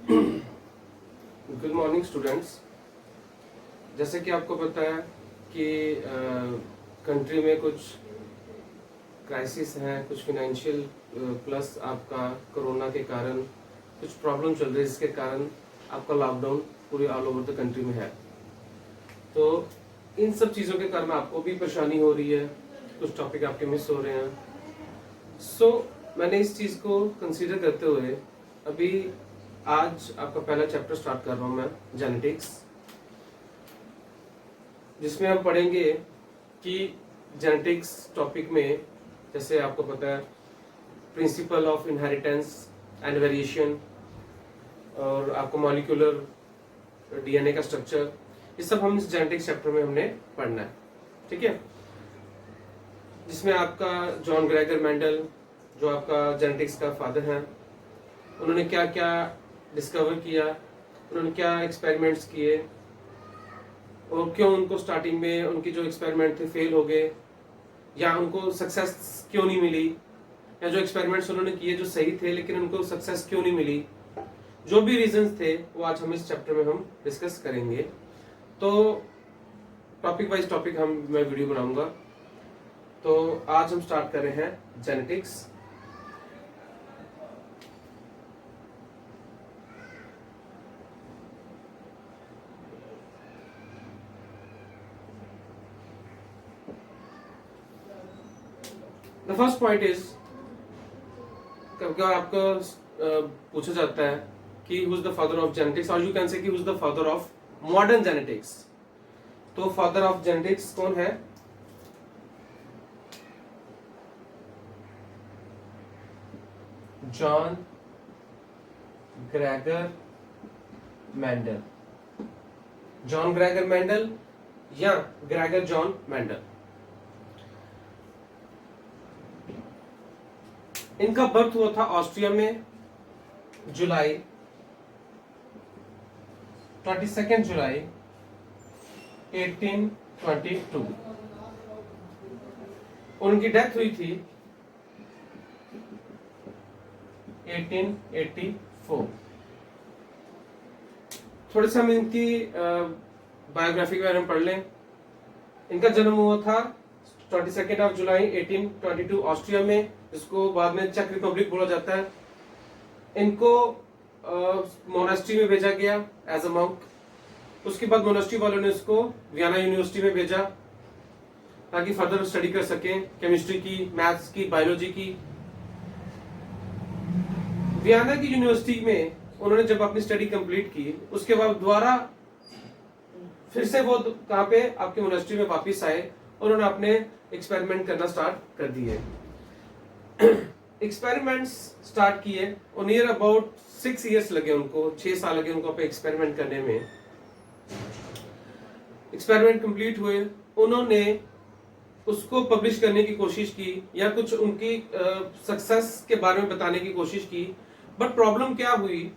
Good morning students. जैसे कि आपको पता है कि कंट्री में कुछ क्राइसिस हैं, कुछ फिनेंशियल प्लस आपका कोरोना के कारण कुछ प्रॉब्लम चल रही है, जिसके कारण आपका लॉकडाउन पूरे ऑल ओवर द कंट्री में है। तो इन सब चीज़ों के कारण आपको भी परेशानी हो रही है, कुछ टॉपिक आपके मिस हो रहे हैं। मैंने इस चीज़ को कंसीडर करते हुए अभी आज आपका पहला चैप्टर स्टार्ट कर रहा हूँ मैं, जेनेटिक्स, जिसमें हम पढ़ेंगे कि जेनेटिक्स टॉपिक में जैसे आपको पता है principle of inheritance and variation, और आपको मॉलिक्यूलर डीएनए का स्ट्रक्चर, ये सब हम इस जेनेटिक्स चैप्टर में हमने पढ़ना है। ठीक है, जिसमें आपका जॉन ग्रेगर मेंडल, जो आपका जेनेटिक्स का फादर हैं, उन्होंने क्या क्या डिस्कवर किया, उन्होंने क्या एक्सपेरिमेंट्स किए और क्यों उनको स्टार्टिंग में उनकी जो एक्सपेरिमेंट थे फेल हो गए, या उनको सक्सेस क्यों नहीं मिली, या जो एक्सपेरिमेंट्स उन्होंने किए जो सही थे लेकिन उनको सक्सेस क्यों नहीं मिली, जो भी रीजंस थे वो आज हम इस चैप्टर में हम डिस्कस करेंगे। तो टॉपिक वाइज टॉपिक मैं वीडियो बनाऊंगा। तो आज हम स्टार्ट कर रहे हैं genetics. The first point is, कभी आपको पूछा जाता है कि who is the father of genetics, और यू कैन से कि who is the father of modern genetics. तो फादर ऑफ जेनेटिक्स कौन है? John Gregor Mendel. John Gregor Mendel या ग्रेगर जॉन मेंडल। इनका बर्थ हुआ था ऑस्ट्रिया में जुलाई 22 जुलाई 1822। उनकी डेथ हुई थी 1884। थोड़े से हम इनकी बायोग्राफी के बारे में पढ़ लें। इनका जन्म हुआ था 22 जुलाई 1822 ऑस्ट्रिया में, जिसको बाद में चेक रिपब्लिक बोला जाता है। इनको मोनास्ट्री में भेजा गया एज अ मॉन्क। उसके बाद मोनास्ट्री वालों ने इसको वियना यूनिवर्सिटी में भेजा ताकि फर्दर स्टडी कर सकें, केमिस्ट्री की, मैथ्स की, बायोलॉजी की। वियना की यूनिवर्सिटी में उन्होंने जब अपनी स्टडी कंप्लीट की, उसके बाद दोबारा फिर से वो कहाँ पे आपके मोनास्ट्री में वापस आए और उन्होंने अपने एक्सपेरिमेंट करना स्टार्ट कर दिए। एक्सपेरिमेंट्स स्टार्ट किए और नियर अबाउट 6 इयर्स लगे उनको, 6 साल लगे उनको अपने एक्सपेरिमेंट करने में। एक्सपेरिमेंट कंप्लीट हुए, उन्होंने उसको पब्लिश करने की कोशिश की या कुछ उनकी सक्सेस के बारे में बताने की कोशिश की। बट प्रॉब्लम क्या हुई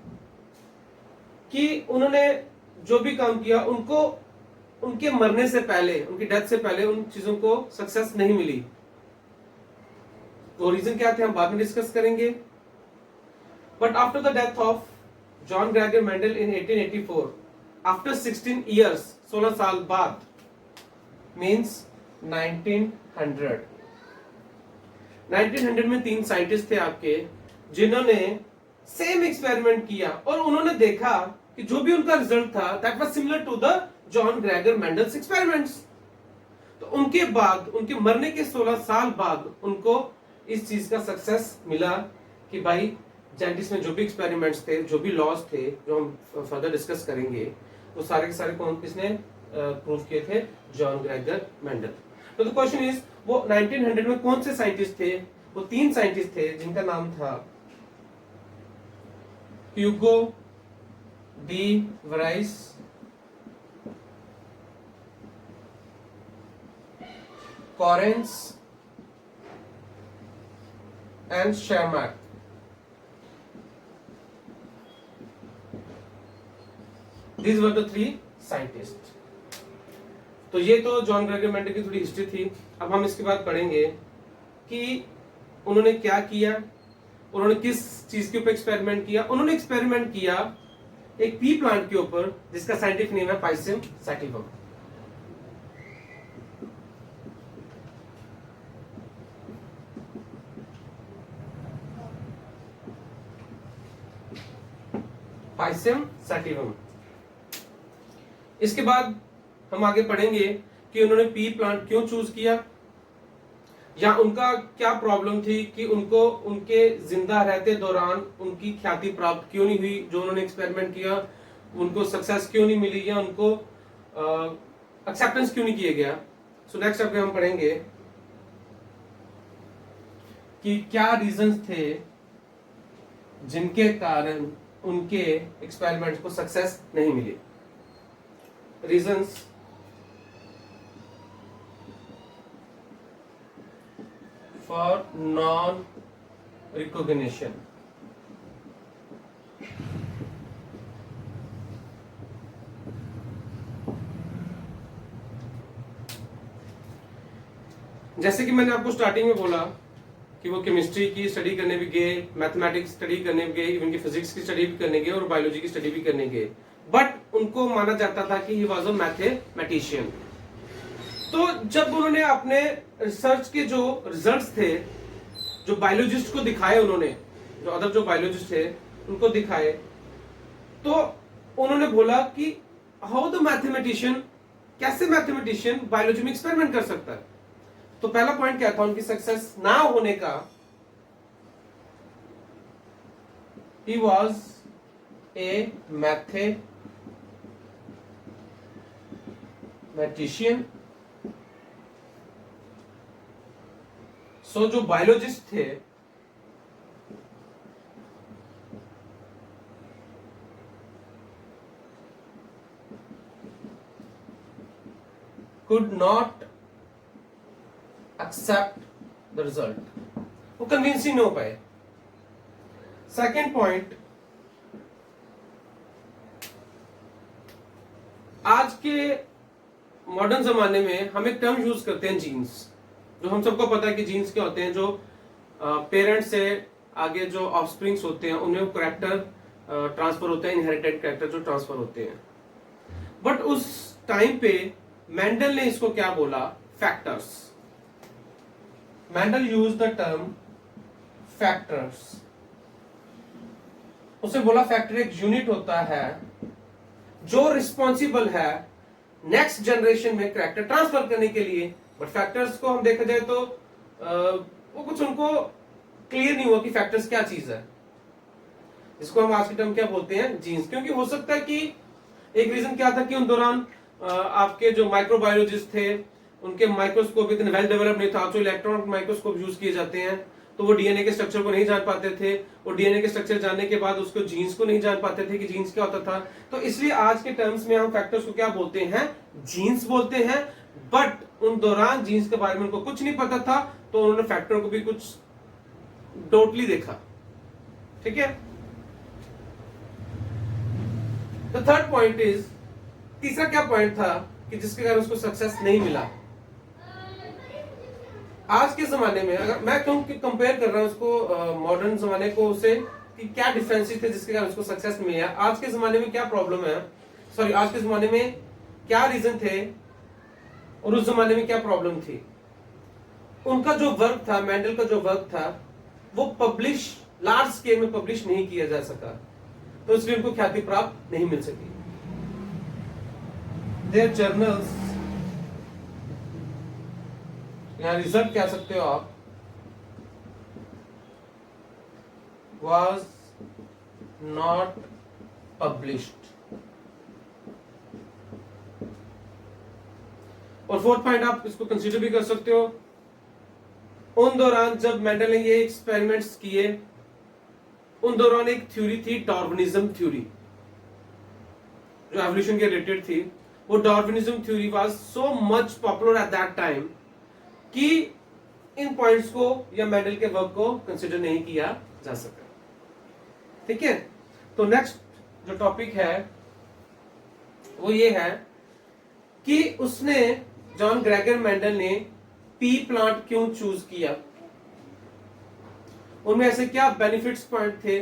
कि उन्होंने जो भी काम किया उनको उनके मरने से पहले, उनकी डेथ से पहले उन चीजों को सक्सेस नहीं मिली। तो रीजन क्या थे हम बाद में डिस्कस करेंगे। But after the death of John Gregor Mendel in 1884, after 16 years, 16 साल बाद, मींस 1900 में 3 साइंटिस्ट थे आपके, जिन्होंने सेम एक्सपेरिमेंट किया और उन्होंने देखा कि जो भी उनका रिजल्ट था that was similar to the John Gregor Mendel's experiments. तो उनके बाद, उनके मरने के 16 साल बाद उनको इस चीज का सक्सेस मिला कि भाई जेनेटिक्स में जो भी एक्सपेरिमेंट्स थे, जो भी लॉज थे, जो हम फर्दर डिस्कस करेंगे, वो सारे के सारे कौन किसने प्रूव किए थे? John Gregor Mendel. तो द क्वेश्चन इज, वो 1900 में कौन से साइंटिस्ट थे? वो 3 साइंटिस्ट थे जिनका नाम था Hugo de Vries, Correns and Tschermak. These were the 3 scientist. तो ये तो जॉन ग्रेगर मेंडल की थोड़ी हिस्ट्री थी। अब हम इसके बाद पढ़ेंगे कि उन्होंने क्या किया, उन्होंने किस चीज के ऊपर एक्सपेरिमेंट किया। उन्होंने एक्सपेरिमेंट किया एक पी प्लांट के ऊपर जिसका साइंटिफिक नेम है पाइसियम सैटिवम। पाइसियम सैटिवम। इसके बाद हम आगे पढ़ेंगे कि उन्होंने पी प्लांट क्यों चूज किया, या उनका क्या प्रॉब्लम थी कि उनको उनके जिंदा रहते दौरान उनकी ख्याति प्राप्त क्यों नहीं हुई, जो उन्होंने एक्सपेरिमेंट किया उनको सक्सेस क्यों नहीं मिली, या उनको एक्सेप्टेंस क्यों नहीं किया गया। सो नेक्स्ट स्टेप हम पढ़ेंगे कि क्या रीजंस थे जिनके कारण उनके एक्सपेरिमेंट्स को सक्सेस नहीं मिली। Reasons for non recognition. जैसे कि मैंने आपको स्टार्टिंग में बोला कि वो केमिस्ट्री की स्टडी करने भी गए, मैथमेटिक्स स्टडी करने भी गए, इवन की फिजिक्स की स्टडी भी करने गए और बायोलॉजी की स्टडी भी करने गए, बट उनको माना जाता था कि ही वाज अ मैथमेटिशियन। तो जब उन्होंने अपने रिसर्च के जो रिजल्ट्स थे, जो बायोलॉजिस्ट को दिखाए, उन्होंने जो अदर जो बायोलॉजिस्ट थे उनको दिखाए, तो उन्होंने बोला कि हाउ द मैथमेटिशियन, कैसे मैथमेटिशियन बायोलॉजी में एक्सपेरिमेंट कर सकता है। तो पहला पॉइंट क्या था उनकी सक्सेस ना होने का, he was a mathematician। सो जो बायोलॉजिस्ट थे could not accept the result, वो कन्विंस ही नहीं हो पाए। सेकेंड पॉइंट, आज के मॉडर्न जमाने में हम एक टर्म यूज करते हैं जीन्स, जो हम सबको पता है कि जीन्स क्या होते हैं, जो पेरेंट्स से आगे जो ऑफस्प्रिंग्स होते हैं उन्हें कैरेक्टर ट्रांसफर होता है, इनहेरिटेड कैरेक्टर जो ट्रांसफर होते हैं। बट उस टाइम पे मेंडल ने इसको क्या बोला, factors. Mendel use the term factors. उसे बोला फैक्टर एक यूनिट होता है जो रिस्पॉन्सिबल है नेक्स्ट जनरेशन में कैरेक्टर ट्रांसफर करने के लिए। बट फैक्टर्स को हम देखा जाए तो वो कुछ उनको क्लियर नहीं हुआ कि फैक्टर्स क्या चीज है, इसको हम आज के टर्म क्या बोलते हैं, जीन्स। क्योंकि हो सकता है कि एक रीजन क्या था कि उन दौरान आपके जो माइक्रोबायोलॉजिस्ट थे उनके माइक्रोस्कोप इतने वेल डेवलप नहीं था। जो इलेक्ट्रॉन माइक्रोस्कोप यूज किए जाते हैं तो वो डीएनए के स्ट्रक्चर को नहीं जान पाते थे, और डीएनए के स्ट्रक्चर जानने के बाद उसको जीन्स को नहीं जान पाते थे कि जीन्स क्या होता था। तो इसलिए आज के टर्म्स में हम फैक्टर्स को क्या बोलते हैं, जीन्स बोलते हैं। बट उन दौरान जीन्स के बारे में उनको कुछ नहीं पता था, तो उन्होंने फैक्टर को भी कुछ टोटली देखा। ठीक है। द थर्ड पॉइंट इज, तीसरा क्या पॉइंट था कि जिसके कारण उसको सक्सेस नहीं मिला। आज के जमाने में अगर मैं कहूं कि कंपेयर कर रहा हूं उसको मॉडर्न जमाने को उसे, कि क्या डिफरेंसेस थे जिसके कारण उसको सक्सेस मिला, आज के जमाने में क्या प्रॉब्लम है, सॉरी आज के जमाने में क्या रीजन थे और उस जमाने में क्या प्रॉब्लम थी। उनका जो वर्क था, मेंडल का जो वर्क था, वो पब्लिश लार्ज स्केल में पब्लिश नहीं किया जा सका, तो इसलिए उनको ख्याति प्राप्त नहीं मिल सकी। देयर जर्नल्स, यहां रिजल्ट कह सकते हो आप, was not published। और फोर्थ पॉइंट आप इसको कंसीडर भी कर सकते हो, उन दौरान जब मेंडल ने ये एक्सपेरिमेंट्स किए, उन दौरान एक थ्योरी थी डार्विनिज्म थ्योरी, जो एवोल्यूशन के रिलेटेड थी। वो Darwinism theory was so much popular at that time कि इन पॉइंट्स को या मेंडल के वर्क को कंसीडर नहीं किया जा सका। ठीक है। तो नेक्स्ट जो टॉपिक है वो ये है कि उसने, जॉन ग्रेगर मेंडल ने पी प्लांट क्यों चूज किया, उनमें ऐसे क्या बेनिफिट्स पॉइंट थे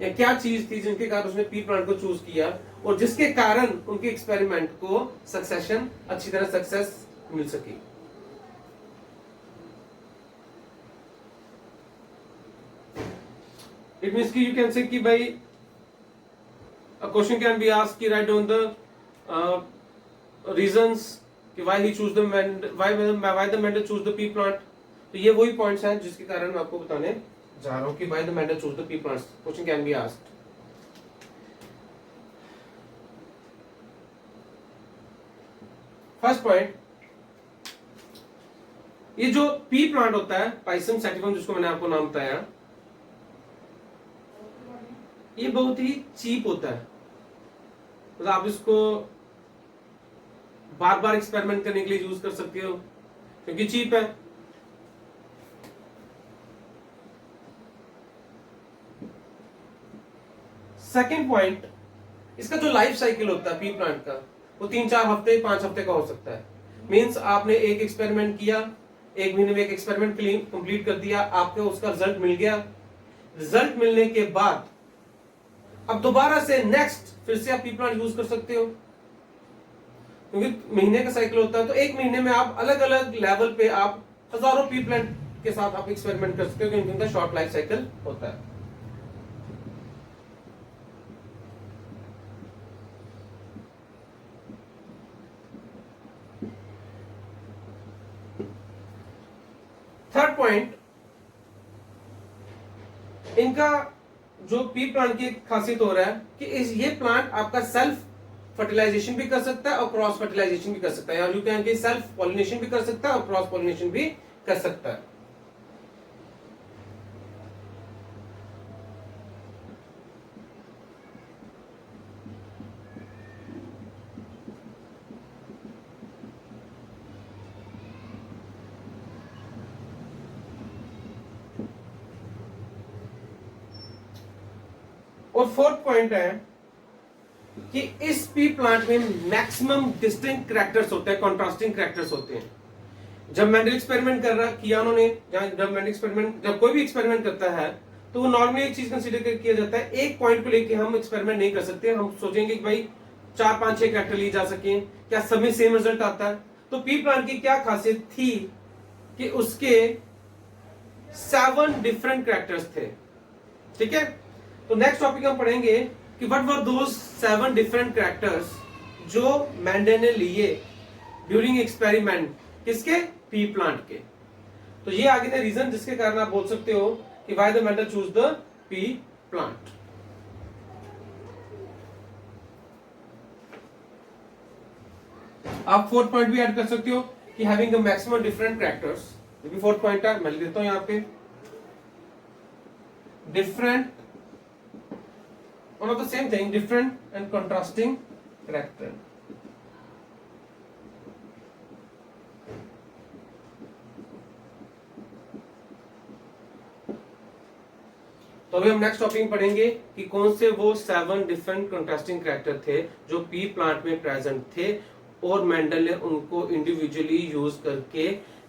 या क्या चीज थी जिनके कारण उसने पी प्लांट को चूज किया और जिसके कारण उनके एक्सपेरिमेंट को सक्सेशन अच्छी तरह सक्सेस मिल सकी। इट मीन्स कि यू कैन से कि भाई a question can be asked कि write down the reasons कि why he choose the why the Mendel choose the pea plant। तो ये वही पॉइंट्स हैं जिसके कारण मैं आपको बताने जा रहा हूँ कि why the Mendel choose the pea plants। Question can be asked. First point, ये जो पी प्लांट होता है पाइसम सैटिवम जिसको मैंने आपको नाम बताया, ये बहुत ही चीप होता है। मतलब आप इसको बार बार एक्सपेरिमेंट करने के लिए यूज कर सकते हो क्योंकि चीप है। सेकेंड पॉइंट, इसका जो लाइफ साइकिल होता है पी प्लांट का वो 3-4 हफ्ते 5 हफ्ते का हो सकता है। मींस आपने एक एक्सपेरिमेंट किया, 1 महीने में एक एक्सपेरिमेंट कंप्लीट कर दिया, आपको उसका रिजल्ट मिल गया। रिजल्ट मिलने के बाद अब दोबारा से नेक्स्ट फिर से आप पी प्लांट यूज कर सकते हो क्योंकि महीने का साइकिल होता है। तो 1 महीने में आप अलग अलग लेवल पे आप हजारों पी प्लांट के साथ आप एक्सपेरिमेंट कर सकते हो क्योंकि उनका शॉर्ट लाइफ साइकिल होता है। थर्ड पॉइंट, इनका जो पी प्लांट की खासियत हो रहा है कि ये प्लांट आपका सेल्फ फर्टिलाइजेशन भी कर सकता है और क्रॉस फर्टिलाइजेशन भी कर सकता है, और यू कैन सेल्फ पॉलिनेशन भी कर सकता है और क्रॉस पॉलिनेशन भी कर सकता है। और फोर्थ पॉइंट है कि इस पी प्लांट में मैक्सिमम डिस्टिंक्ट कैरेक्टर्स होते हैं, कॉन्ट्रास्टिंग कैरेक्टर्स होते हैं। जब मेंडल एक्सपेरिमेंट कर रहा किया उन्होंने, जब कोई भी एक्सपेरिमेंट करता है तो वो नॉर्मली एक चीज कंसीडर किया जाता है, एक पॉइंट को लेके हम एक्सपेरिमेंट नहीं कर सकते। हम सोचेंगे कि भाई 4-5-6 कैरेक्टर लिए जा सके, क्या सब सेम रिजल्ट आता है। तो पी प्लांट की क्या खासियत थी कि उसके 7 डिफरेंट कैरेक्टर्स थे। ठीक है, तो नेक्स्ट टॉपिक हम पढ़ेंगे कि what were those 7 different characters जो मेंडल ने लिए ड्यूरिंग एक्सपेरिमेंट, किसके, पी प्लांट के। तो ये आगे ने रीजन जिसके कारण आप बोल सकते हो कि why the Mendel choose the P plant. आप फोर्थ पॉइंट भी ऐड कर सकते हो कि having a maximum different characters. ये भी फोर्थ पॉइंट है, मैं लिख देता हूं यहां पे, different one of the same thing, different and contrasting character। तो अभी हम नेक्स्ट टॉपिक पढ़ेंगे कि कौन से वो 7 डिफरेंट कंट्रास्टिंग कैरेक्टर थे जो पी प्लांट में प्रेजेंट थे और मेंडल ने उनको इंडिविजुअली यूज करके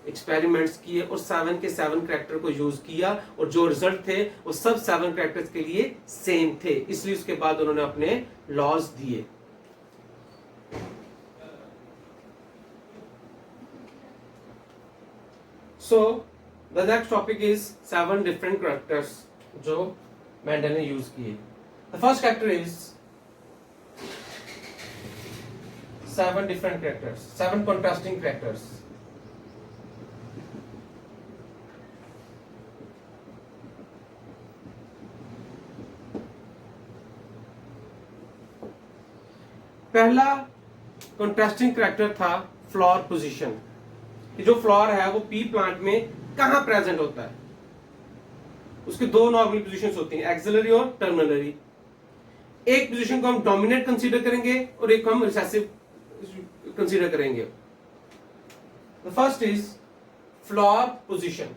एक्सपेरिमेंट्स किए और 7 के 7 कैरेक्टर को यूज किया और जो रिजल्ट थे वो सब 7 कैरेक्टर्स के लिए सेम थे। इसलिए उसके बाद उन्होंने अपने लॉज दिए। So the next topic is 7 different characters जो मेंडल ने यूज किए। The first character is 7 different characters, 7 contrasting characters. पहला कॉन्ट्रास्टिंग कैरेक्टर था फ्लावर पोजीशन, कि जो फ्लावर है वो पी प्लांट में कहां प्रेजेंट होता है। उसके 2 नॉर्मल पोजीशंस होती हैं, एक्सिलरी और टर्मिनरी। एक पोजीशन को हम डोमिनेट कंसीडर करेंगे और एक को हम रिसेसिव कंसीडर करेंगे। The first is flower position.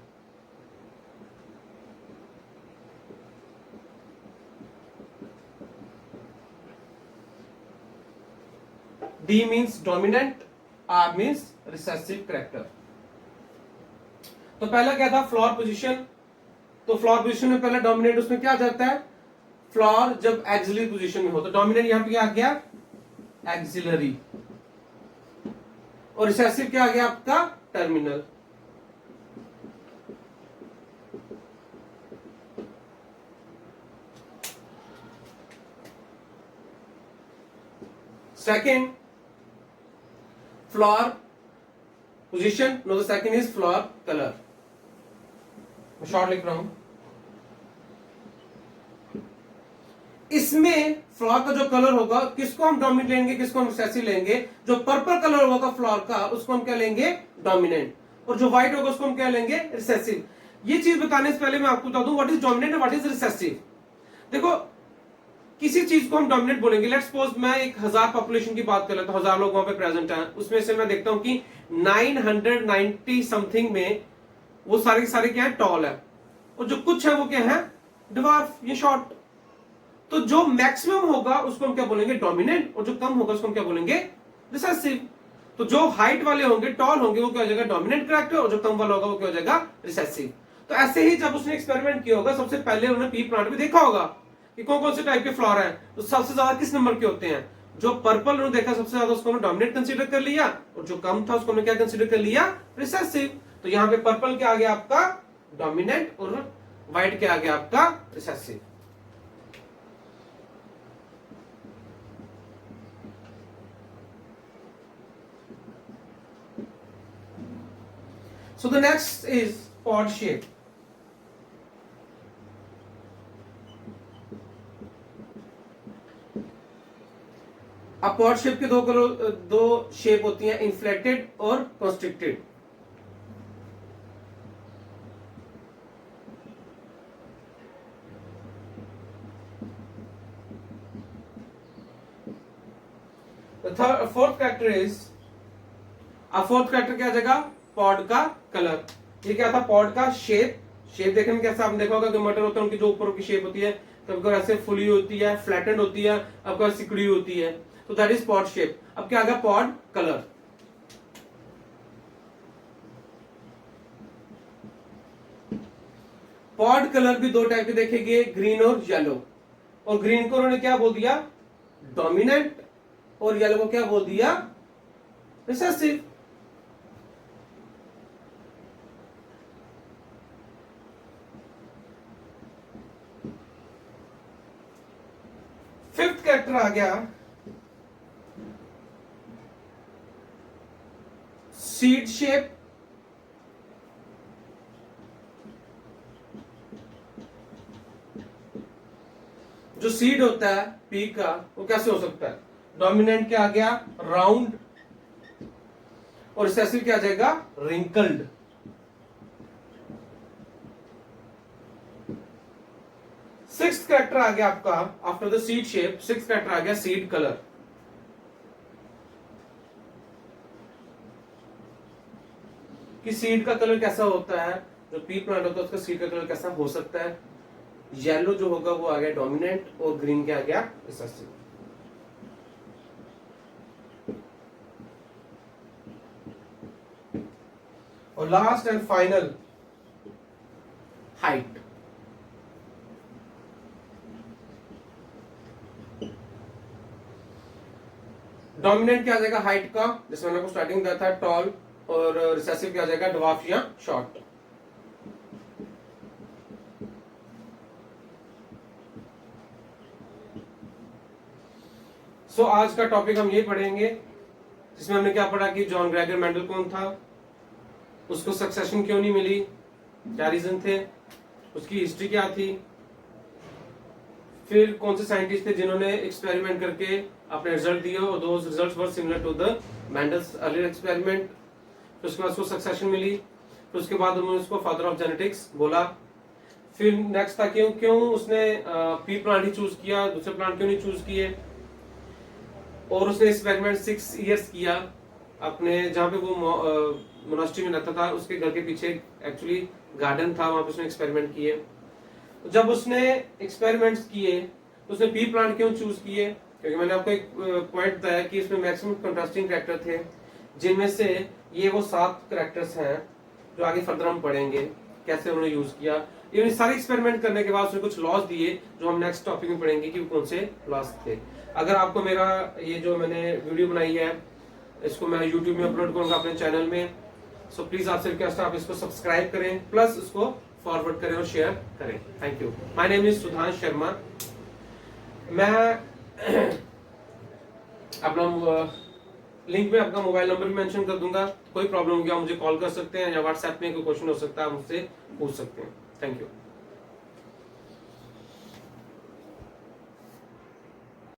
D means dominant, R means recessive character। तो पहला क्या था, फ्लावर पोजीशन। तो फ्लावर पोजीशन में पहला डोमिनेट, उसमें क्या जाता है, फ्लावर जब एक्सिलरी पोजीशन में हो, तो डोमिनेंट यहां पे क्या आ गया, एक्सिलरी, और रिसेसिव क्या आ गया आपका, terminal. Second, flower position, know the second is flower colour. मैं शॉर्ट लिख रहा हूं। इसमें फ्लावर का जो कलर होगा, किसको हम डोमिनेंट लेंगे, किसको हम रिसेसिव लेंगे। जो पर्पल कलर होगा फ्लावर का, उसको हम क्या लेंगे, डोमिनेंट, और जो व्हाइट होगा उसको हम क्या लेंगे, रिसेसिव। ये चीज बताने से पहले मैं आपको बता दूं व्हाट इज डोमिनेंट और व्हाट इज रिसेसिव। देखो, किसी चीज को हम डोमिनेंट बोलेंगे, लेट्स सपोज मैं 1000 पॉपुलेशन की बात कर लेता हूं, 1000 लोग वहां पे प्रेजेंट हैं, उसमें से मैं देखता हूं कि 990 समथिंग में वो सारे के सारे क्या है, टॉल है, और जो कुछ है वो क्या है, ड्वार्फ, ये शॉर्ट। तो जो मैक्सिमम होगा उसको हम क्या बोलेंगे, डोमिनेंट, और जो कम होगा उसको हम क्या बोलेंगे, रिसेसिव। तो जो हाइट वाले होंगे, टॉल होंगे, वो क्या हो जाएगा, डोमिनेंट कैरेक्टर, और जो कम वाला होगा वो क्या हो जाएगा, रिसेसिव। तो ऐसे ही जब उसने एक्सपेरिमेंट किया होगा, सबसे पहले उन्होंने पी प्लांट में देखा होगा कि कौन कौन से टाइप के फ्लावर हैं, तो सबसे ज्यादा किस नंबर के होते हैं। जो पर्पल उन्होंने देखा सबसे ज्यादा, उसको उन्होंने डोमिनेंट कंसीडर कर लिया, और जो कम था उसको उन्होंने क्या कंसीडर कर लिया, रिसेसिव। तो यहाँ पे पर्पल क्या आ गया आपका, डोमिनेंट, और व्हाइट क्या आ गया आपका, recessive. So the next is pod shape. अब पॉड शेप के दो शेप होती हैं, इन्फ्लेटेड और कंस्ट्रिक्टेड। फोर्थ कैरेक्टर इज, अब फोर्थ कैरेक्टर क्या आ जाएगा, पॉड का कलर। ये क्या था, पॉड का शेप। शेप देखने में कैसा आपने देखा होगा कि मटर होता है, उनकी जो ऊपर की शेप होती है, कभी ऐसे फुली होती है, फ्लैटेंड होती है, अब सिकुड़ी होती है, तो दैट इज पॉड शेप। अब क्या आ गया, पॉड कलर। पॉड कलर भी दो टाइप के देखेंगे, ग्रीन और येलो। और ग्रीन को उन्होंने क्या बोल दिया, डोमिनेंट, और येलो को क्या बोल दिया, रिसेसिव। फिफ्थ कैरेक्टर आ गया सीड शेप। जो सीड होता है पी का, वो कैसे हो सकता है, डोमिनेंट क्या आ गया, राउंड, और रिसेसिव क्या आ जाएगा, रिंकल्ड। सिक्स्थ कैरेक्टर आ गया आपका after the seed shape, sixth character आ गया सीड कलर। कि सीड का कलर कैसा होता है, जो पी प्लांट होता है उसका सीड का कलर कैसा हो सकता है। येलो जो होगा वो आ गया डोमिनेंट, और ग्रीन क्या आ गया, रिसेसिव। और last and final, height. Dominant क्या आ जाएगा, हाइट का, जैसे मैंने आपको स्टार्टिंग दिया था, टॉल, और रिसेसिव क्या आ जाएगा, ड्वार्फ या शॉर्ट। सो आज का टॉपिक हम ये पढ़ेंगे, जिसमें हमने क्या पढ़ा कि जॉन ग्रेगर मेंडल कौन था, उसको सक्सेशन क्यों नहीं मिली, क्या रीजन थे, उसकी हिस्ट्री क्या थी, फिर कौन से साइंटिस्ट थे जिन्होंने एक्सपेरिमेंट करके अपने रिजल्ट दिए, और those results were similar to the Mendel's earlier experiment. फिर उसके बाद उसको सक्सेशन मिली, फिर उसके बाद उन्होंने उसको फादर ऑफ जेनेटिक्स बोला। फिर नेक्स्ट था क्यों उसने पी प्लांट ही चूज किया, दूसरे प्लांट क्यों नहीं चूज किए। और उसने एक्सपेरिमेंट 6 इयर्स किया अपने, जहाँ पे वो मोनास्ट्री में रहता था, उसके घर के पीछे एक्चुअली गार्डन था, वहां पे उसने एक्सपेरिमेंट किए। जब उसने एक्सपेरिमेंट्स किए तो उसने पी प्लांट क्यों चूज किए, क्योंकि मैंने आपको एक पॉइंट बताया कि इसमें मैक्सिमम कंट्रास्टिंग कैरेक्टर थे, जिनमें से ये वो 7 कैरेक्टर्स हैं जो आगे फर्दर हम पढ़ेंगे कैसे उन्होंने यूज किया। ये सारे एक्सपेरिमेंट करने के बाद उसने कुछ लॉस दिए जो हम नेक्स्ट टॉपिक में पढ़ेंगे कि कौन से लॉस थे। अगर आपको मेरा ये जो मैंने वीडियो बनाई है इसको मैं यूट्यूब में अपलोड करूंगा अपने चैनल में, सो प्लीज आपसे रिक्वेस्ट है आप इसको सब्सक्राइब करें प्लस इसको फॉरवर्ड करें और शेयर करें। Thank you. My name is Sudhansh Sharma. मैं अपना लिंक में अपना मोबाइल नंबर भी मेंशन कर दूंगा। कोई प्रॉब्लम हो गया मुझे कॉल कर सकते हैं या व्हाट्सएप में कोई क्वेश्चन हो सकता है मुझसे पूछ सकते हैं। Thank you.